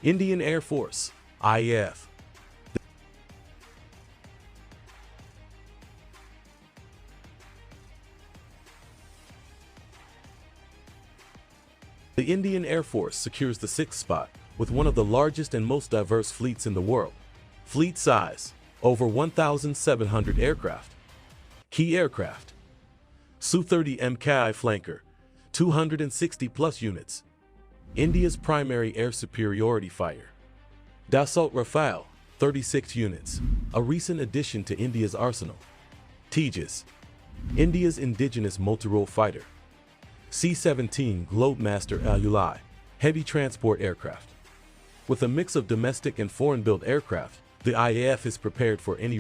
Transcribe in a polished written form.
Indian Air Force, IAF. The Indian Air Force secures the sixth spot with one of the largest and most diverse fleets in the world. Fleet size, over 1,700 aircraft. Key aircraft: Su-30 MKI Flanker, 260-plus units. India's primary air superiority fighter. Dassault Rafale, 36 units, a recent addition to India's arsenal. Tejas, India's indigenous multi-role fighter. C-17 Globemaster Aluli, heavy transport aircraft. With a mix of domestic and foreign-built aircraft, the IAF is prepared for any